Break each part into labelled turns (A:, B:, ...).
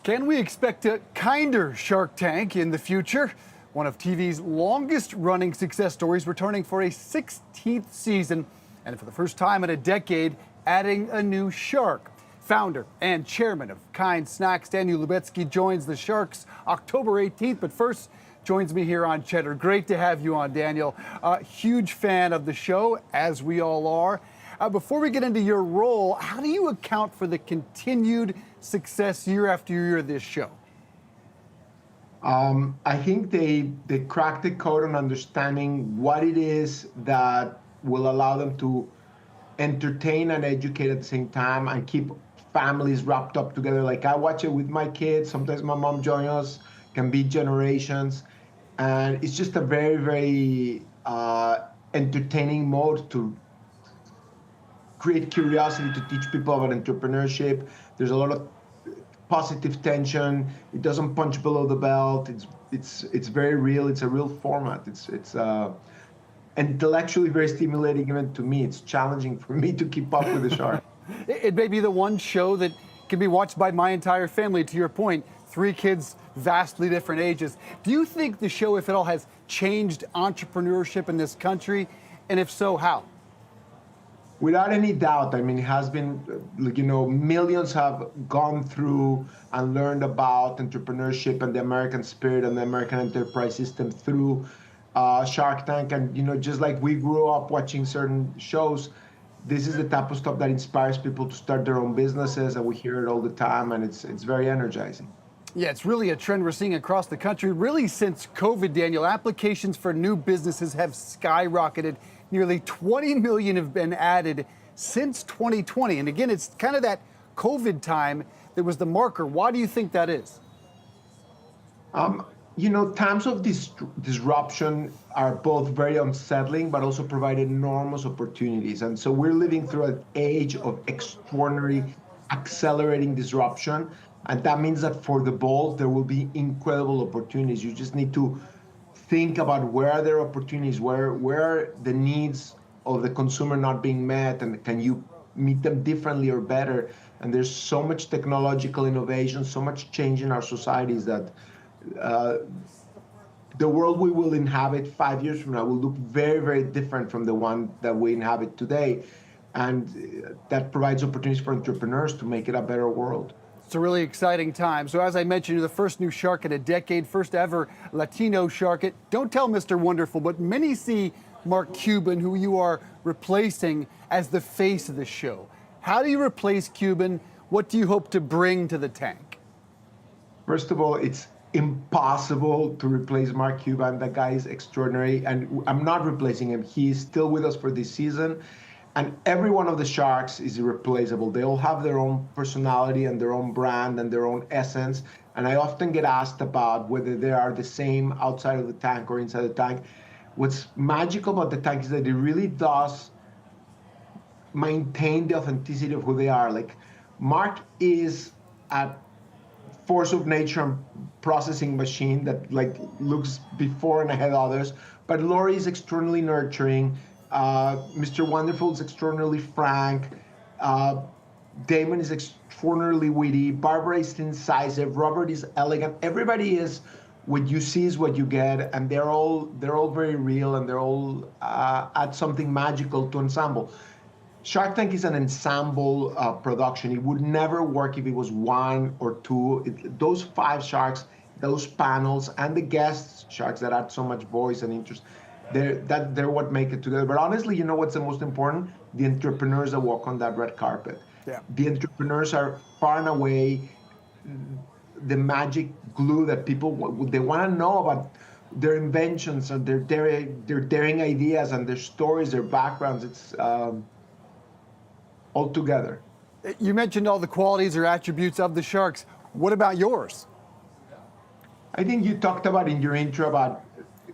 A: Can we expect a kinder Shark Tank in the future? One of TV's longest running success stories returning for a 16th season, and for the first time in a decade, adding a new shark. Founder and chairman of Kind Snacks, Daniel Lubetzky, joins the Sharks October 18th, but first joins me here on Cheddar. Great to have you on, Daniel. Huge fan of the show, as we all are. Before we get into your role, how do you account for the continued success year after year of this show?
B: I think they cracked the code on understanding what it is that will allow them to entertain and educate at the same time and keep families wrapped up together. Like, I watch it with my kids. Sometimes my mom joins us, can be generations. And it's just a very, very entertaining mode to create curiosity, to teach people about entrepreneurship. There's a lot of positive tension. It doesn't punch below the belt. It's very real. It's a real format. It's intellectually very stimulating even to me. It's challenging for me to keep up with the shark.
A: It may be the one show that can be watched by my entire family, to your point. 3 kids, vastly different ages. Do you think the show, if at all, has changed entrepreneurship in this country? And if so, how?
B: Without any doubt. I mean, it has been, millions have gone through and learned about entrepreneurship and the American spirit and the American enterprise system through Shark Tank. And, just like we grew up watching certain shows, this is the type of stuff that inspires people to start their own businesses, and we hear it all the time, and it's very energizing.
A: Yeah, it's really a trend we're seeing across the country. Really, since COVID, Daniel, applications for new businesses have skyrocketed. Nearly 20 million have been added since 2020. And again, it's kind of that COVID time that was the marker. Why do you think that is?
B: Times of disruption are both very unsettling, but also provide enormous opportunities. And so we're living through an age of extraordinary, accelerating disruption. And that means that for the bold, there will be incredible opportunities. You just need to think about where are there opportunities, where are the needs of the consumer not being met, and can you meet them differently or better? And there's so much technological innovation, so much change in our societies that the world we will inhabit 5 years from now will look very, very different from the one that we inhabit today. And that provides opportunities for entrepreneurs to make it a better world.
A: It's a really exciting time. So as I mentioned, you're the first new shark in a decade, first ever Latino shark. Don't tell Mr. Wonderful, but many see Mark Cuban, who you are replacing, as the face of the show. How do you replace Cuban? What do you hope to bring to the tank?
B: First of all, it's impossible to replace Mark Cuban. That guy is extraordinary, and I'm not replacing him. He is still with us for this season. And every one of the sharks is irreplaceable. They all have their own personality and their own brand and their own essence. And I often get asked about whether they are the same outside of the tank or inside the tank. What's magical about the tank is that it really does maintain the authenticity of who they are. Like, Mark is a force of nature and processing machine that looks before and ahead of others. But Lori is extraordinarily nurturing. Mr. Wonderful is extraordinarily frank. Damon is extraordinarily witty. Barbara is incisive. Robert is elegant. Everybody is, what you see is what you get, and they're all very real, and they're all add something magical to ensemble. Shark Tank is an ensemble production. It would never work if it was 1 or 2. Those 5 sharks, those panels, and the guest sharks that add so much voice and interest, they're what make it together. But honestly, you know what's the most important? The entrepreneurs that walk on that red carpet.
A: Yeah.
B: The entrepreneurs are far and away the magic glue that people they want to know about their inventions and their daring ideas and their stories, their backgrounds. It's all together.
A: You mentioned all the qualities or attributes of the sharks. What about yours?
B: I think you talked about in your intro about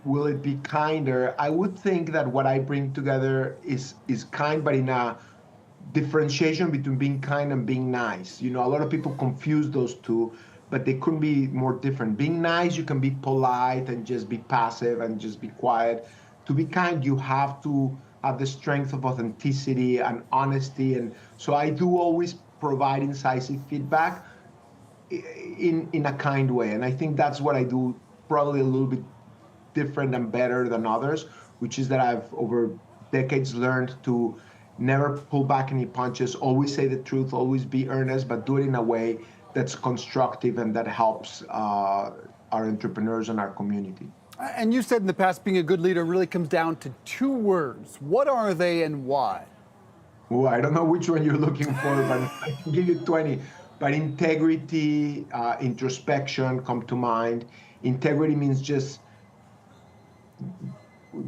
B: will it be kinder? I would think that what I bring together is kind, but in a differentiation between being kind and being nice. A lot of people confuse those two, but they couldn't be more different. Being nice, you can be polite and just be passive and just be quiet. To be kind, you have to have the strength of authenticity and honesty. And so I do always provide incisive feedback, in a kind way. And I think that's what I do probably a little bit different and better than others, which is that I've over decades learned to never pull back any punches, always say the truth, always be earnest, but do it in a way that's constructive and that helps our entrepreneurs and our community.
A: And you said in the past being a good leader really comes down to two words. What are they and why?
B: Well, I don't know which one you're looking for, but I can give you 20. But integrity, introspection come to mind. Integrity means just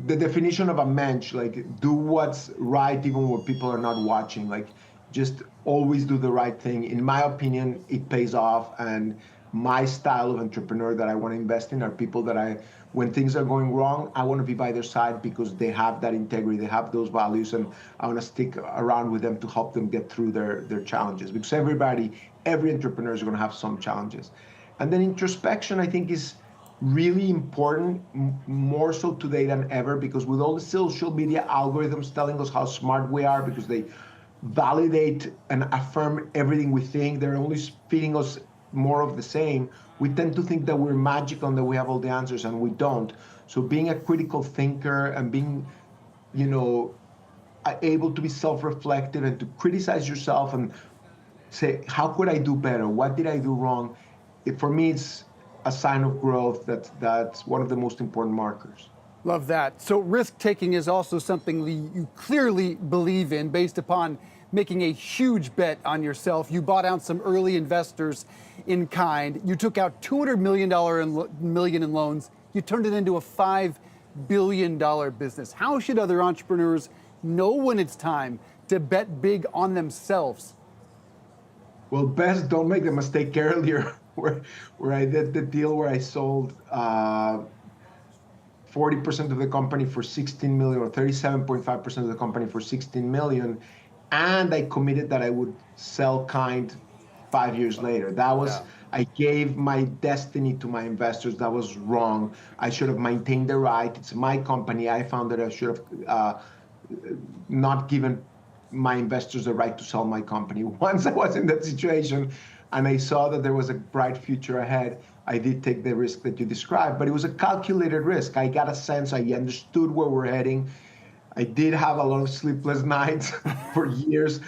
B: the definition of a mensch, like do what's right even when people are not watching, like just always do the right thing. In my opinion, it pays off. And my style of entrepreneur that I want to invest in are people that when things are going wrong, I want to be by their side because they have that integrity, they have those values, and I want to stick around with them to help them get through their challenges. Because every entrepreneur is going to have some challenges. And then introspection, I think, is really important, more so today than ever, because with all the social media algorithms telling us how smart we are because they validate and affirm everything we think, they're only feeding us more of the same. We tend to think that we're magical and that we have all the answers, and we don't. So being a critical thinker and being, able to be self-reflective and to criticize yourself and say, how could I do better? What did I do wrong? For me, it's a sign of growth. That's one of the most important markers.
A: Love that. So risk-taking is also something you clearly believe in based upon making a huge bet on yourself. You bought out some early investors in kind. You took out $200 million in loans. You turned it into a $5 billion business. How should other entrepreneurs know when it's time to bet big on themselves?
B: Well, best don't make the mistake earlier where I did the deal where I sold 40% of the company for 16 million or 37.5% of the company for 16 million. And I committed that I would sell kind 5 years later. I gave my destiny to my investors. That was wrong. I should have maintained the right. It's my company. I found that I should have not given my investors the right to sell my company. Once I was in that situation and I saw that there was a bright future ahead, I did take the risk that you described, but it was a calculated risk. I got a sense, I understood where we're heading. I did have a lot of sleepless nights for years,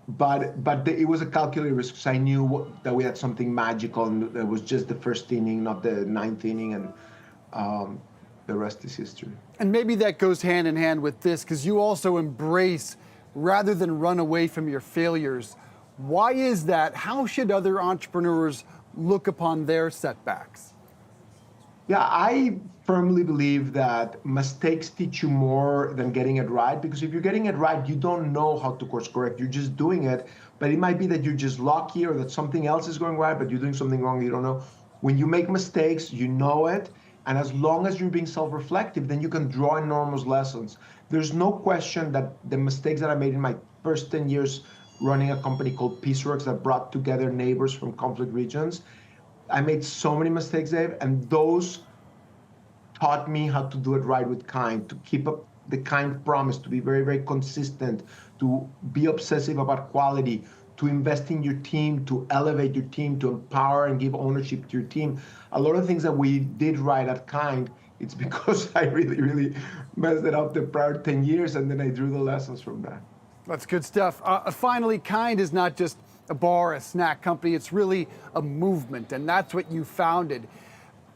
B: but it was a calculated risk because I knew that we had something magical, and it was just the first inning, not the ninth inning, and the rest is history.
A: And maybe that goes hand in hand with this, because you also embrace rather than run away from your failures. Why is that? How should other entrepreneurs look upon their setbacks?
B: Yeah, I firmly believe that mistakes teach you more than getting it right, because if you're getting it right, you don't know how to course correct. You're just doing it, but it might be that you're just lucky or that something else is going right, but you're doing something wrong, you don't know. When you make mistakes, you know it, and as long as you're being self-reflective, then you can draw enormous lessons. There's no question that the mistakes that I made in my first 10 years running a company called Peaceworks that brought together neighbors from conflict regions, I made so many mistakes, Dave, and those taught me how to do it right with kind, to keep up the kind promise, to be very, very consistent, to be obsessive about quality, to invest in your team, to elevate your team, to empower and give ownership to your team. A lot of things that we did right at Kind, it's because I really, really messed it up the prior 10 years, and then I drew the lessons from that.
A: That's good stuff. Finally, Kind is not just a bar, a snack company. It's really a movement, and that's what you founded.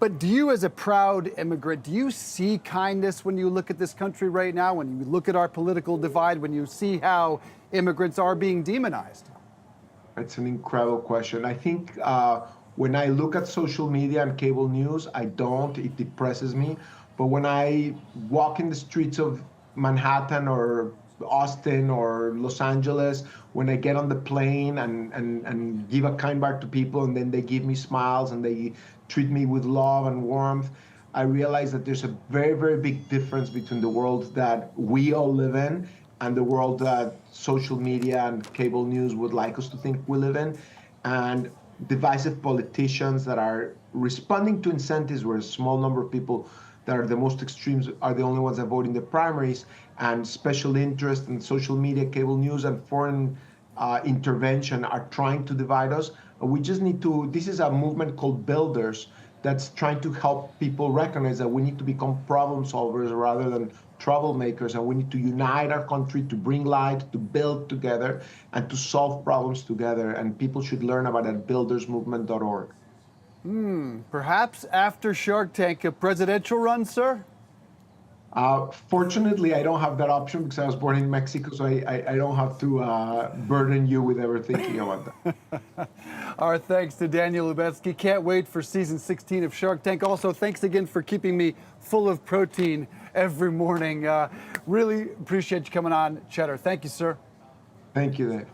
A: But do you, as a proud immigrant, do you see kindness when you look at this country right now, when you look at our political divide, when you see how immigrants are being demonized?
B: That's an incredible question. I think when I look at social media and cable news, I don't. It depresses me. But when I walk in the streets of Manhattan or Austin or Los Angeles, when I get on the plane and give a kind bar to people, and then they give me smiles and they treat me with love and warmth, I realize that there's a very, very big difference between the world that we all live in and the world that social media and cable news would like us to think we live in. And divisive politicians that are responding to incentives where a small number of people that are the most extremes are the only ones that vote in the primaries, and special interest in social media, cable news, and foreign intervention are trying to divide us. We just need to, this is a movement called Builders that's trying to help people recognize that we need to become problem solvers rather than troublemakers, and we need to unite our country to bring light, to build together, and to solve problems together. And people should learn about it at buildersmovement.org.
A: Perhaps after Shark Tank, a presidential run, sir?
B: Fortunately, I don't have that option because I was born in Mexico, so I don't have to burden you with ever thinking about that.
A: Our thanks to Daniel Lubetzky. Can't wait for season 16 of Shark Tank. Also, thanks again for keeping me full of protein every morning. Really appreciate you coming on, Cheddar. Thank you, sir.
B: Thank you, Dave.